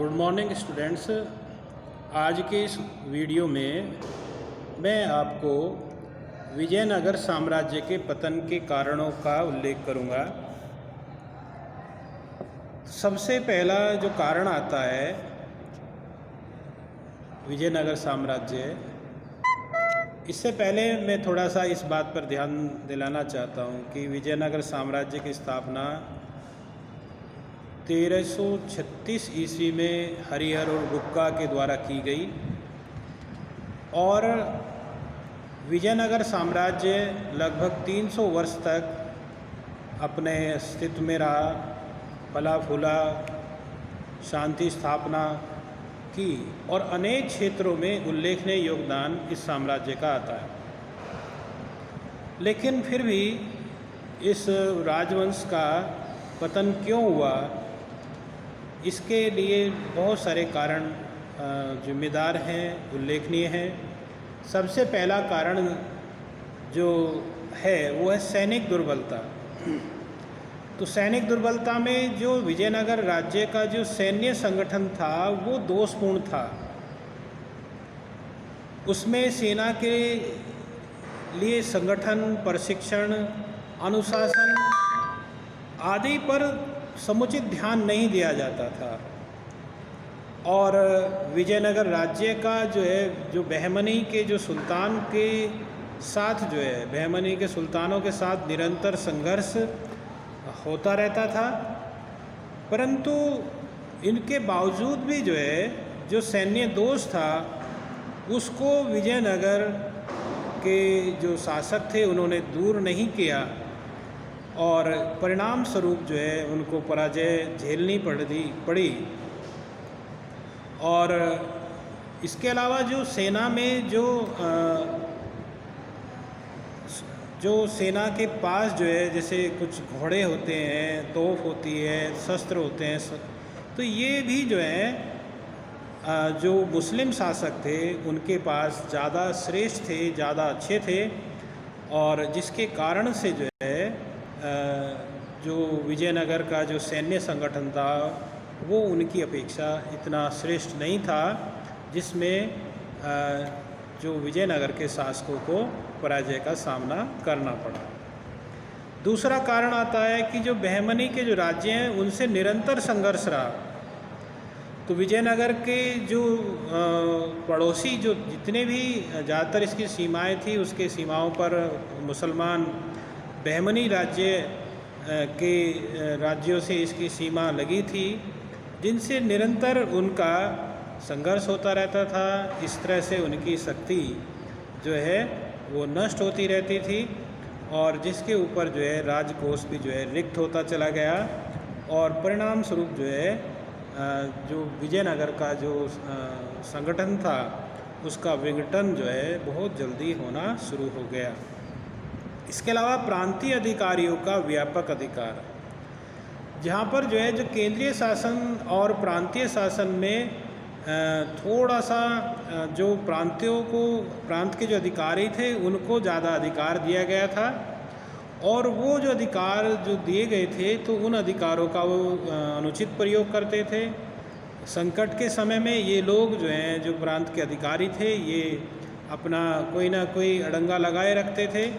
Good morning students. आज के इस वीडियो में मैं आपको विजयनगर साम्राज्य के पतन के कारणों का उल्लेख करूंगा। सबसे पहला जो कारण आता है विजयनगर साम्राज्य, इससे पहले मैं थोड़ा सा इस बात पर ध्यान दिलाना चाहता हूं कि विजयनगर साम्राज्य की स्थापना 1336 ईस्वी में हरिहर और बुक्का के द्वारा की गई और विजयनगर साम्राज्य लगभग 300 वर्ष तक अपने अस्तित्व में रहा, फला फूला, शांति स्थापना की और अनेक क्षेत्रों में उल्लेखनीय योगदान इस साम्राज्य का आता है। लेकिन फिर भी इस राजवंश का पतन क्यों हुआ, इसके लिए बहुत सारे कारण जिम्मेदार हैं, उल्लेखनीय हैं। सबसे पहला कारण जो है वो है सैनिक दुर्बलता। तो सैनिक दुर्बलता में जो विजयनगर राज्य का जो सैन्य संगठन था वो दोषपूर्ण था। उसमें सेना के लिए संगठन, प्रशिक्षण, अनुशासन आदि पर समुचित ध्यान नहीं दिया जाता था और विजयनगर राज्य का जो है, जो बहमनी के जो सुल्तान के साथ जो है, बहमनी के सुल्तानों के साथ निरंतर संघर्ष होता रहता था। परंतु इनके बावजूद भी जो है, जो सैन्य दोष था उसको विजयनगर के जो शासक थे उन्होंने दूर नहीं किया और परिणाम स्वरूप जो है उनको पराजय झेलनी पड़ी। और इसके अलावा जो सेना में जो सेना के पास जो है, जैसे कुछ घोड़े होते हैं, तोप होती है, शस्त्र होते हैं, तो ये भी जो है जो मुस्लिम शासक थे उनके पास ज़्यादा श्रेष्ठ थे, ज़्यादा अच्छे थे और जिसके कारण से जो है जो विजयनगर का जो सैन्य संगठन था वो उनकी अपेक्षा इतना श्रेष्ठ नहीं था, जिसमें जो विजयनगर के शासकों को पराजय का सामना करना पड़ा। दूसरा कारण आता है कि जो बहमनी के जो राज्य हैं उनसे निरंतर संघर्ष रहा। तो विजयनगर के जो पड़ोसी जो जितने भी ज़्यादातर इसकी सीमाएं थी, उसके सीमाओं पर मुसलमान बहमनी राज्य के राज्यों से इसकी सीमा लगी थी, जिनसे निरंतर उनका संघर्ष होता रहता था। इस तरह से उनकी शक्ति जो है वो नष्ट होती रहती थी और जिसके ऊपर जो है राजकोष भी जो है रिक्त होता चला गया और परिणाम स्वरूप जो है जो विजयनगर का जो संगठन था उसका विघटन जो है बहुत जल्दी होना शुरू हो गया। इसके अलावा प्रांतीय अधिकारियों का व्यापक अधिकार, जहाँ पर जो है जो केंद्रीय शासन और प्रांतीय शासन में थोड़ा सा जो प्रांत के जो अधिकारी थे उनको ज़्यादा अधिकार दिया गया था और वो जो अधिकार जो दिए गए थे तो उन अधिकारों का वो अनुचित प्रयोग करते थे। संकट के समय में ये लोग जो हैं, जो प्रांत के अधिकारी थे, ये अपना कोई ना कोई अड़ंगा लगाए रखते थे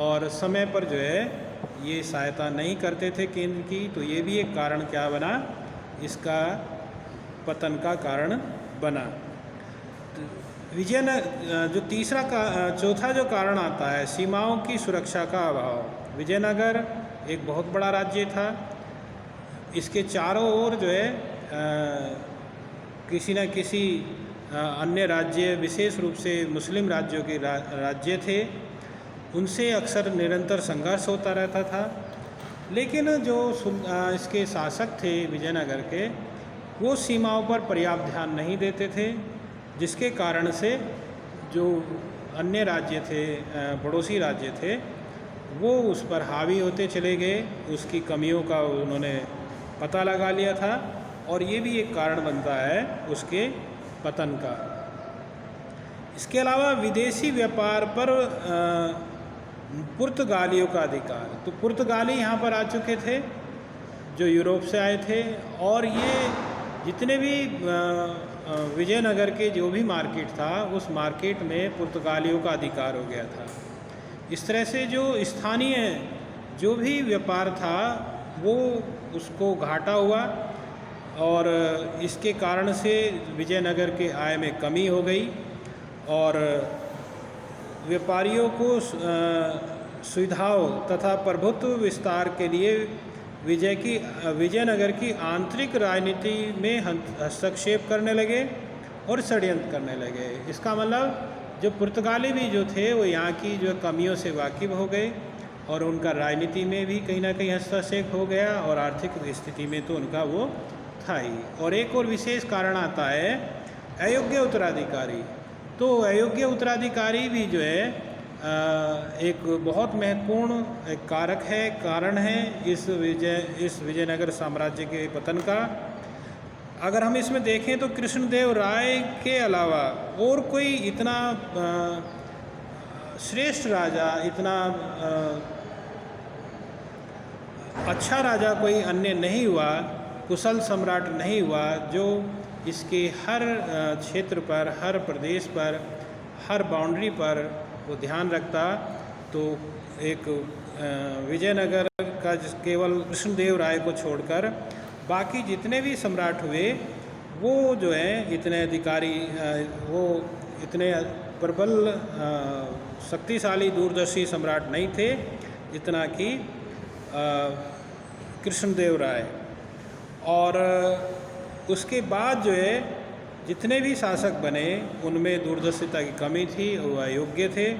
और समय पर जो है ये सहायता नहीं करते थे केंद्र की। तो ये भी एक कारण क्या बना, इसका पतन का कारण बना। तो चौथा जो कारण आता है सीमाओं की सुरक्षा का अभाव। विजयनगर एक बहुत बड़ा राज्य था, इसके चारों ओर जो है किसी न किसी अन्य राज्य, विशेष रूप से मुस्लिम राज्यों के राज्य थे, उनसे अक्सर निरंतर संघर्ष होता रहता था। लेकिन जो इसके शासक थे विजयनगर के, वो सीमाओं पर पर्याप्त ध्यान नहीं देते थे, जिसके कारण से जो अन्य राज्य थे, पड़ोसी राज्य थे, वो उस पर हावी होते चले गए। उसकी कमियों का उन्होंने पता लगा लिया था और ये भी एक कारण बनता है उसके पतन का। इसके अलावा विदेशी व्यापार पर पुर्तगालियों का अधिकार। तो पुर्तगाली यहाँ पर आ चुके थे जो यूरोप से आए थे और ये जितने भी विजयनगर के जो भी मार्केट था, उस मार्केट में पुर्तगालियों का अधिकार हो गया था। इस तरह से जो स्थानीय जो भी व्यापार था वो उसको घाटा हुआ और इसके कारण से विजयनगर के आय में कमी हो गई और व्यापारियों को सुविधाओं तथा प्रभुत्व विस्तार के लिए विजयनगर की आंतरिक राजनीति में हस्तक्षेप करने लगे और षड्यंत्र करने लगे। इसका मतलब जो पुर्तगाली भी जो थे वो यहाँ की जो कमियों से वाकिफ हो गए और उनका राजनीति में भी कहीं ना कहीं हस्तक्षेप हो गया और आर्थिक स्थिति में तो उनका वो था ही। और एक और विशेष कारण आता है अयोग्य उत्तराधिकारी। तो अयोग्य उत्तराधिकारी भी जो है एक बहुत महत्वपूर्ण एक कारण है इस विजयनगर साम्राज्य के पतन का। अगर हम इसमें देखें तो कृष्णदेव राय के अलावा और कोई इतना श्रेष्ठ राजा, इतना अच्छा राजा कोई अन्य नहीं हुआ, कुशल सम्राट नहीं हुआ जो इसके हर क्षेत्र पर, हर प्रदेश पर, हर बाउंड्री पर वो ध्यान रखता। तो एक विजयनगर का केवल कृष्णदेव राय को छोड़कर बाकी जितने भी सम्राट हुए वो जो है इतने अधिकारी, वो इतने प्रबल शक्तिशाली दूरदर्शी सम्राट नहीं थे जितना कि कृष्णदेव राय। और उसके बाद जो है जितने भी शासक बने उनमें दूरदर्शिता की कमी थी, वो अयोग्य थे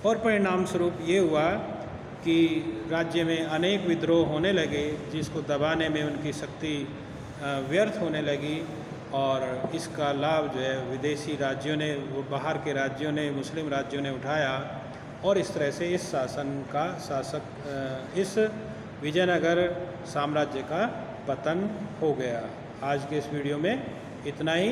और परिणाम स्वरूप ये हुआ कि राज्य में अनेक विद्रोह होने लगे जिसको दबाने में उनकी शक्ति व्यर्थ होने लगी और इसका लाभ जो है विदेशी राज्यों ने, वो बाहर के राज्यों ने, मुस्लिम राज्यों ने उठाया और इस तरह से इस इस विजयनगर साम्राज्य का पतन हो गया। आज के इस वीडियो में इतना ही।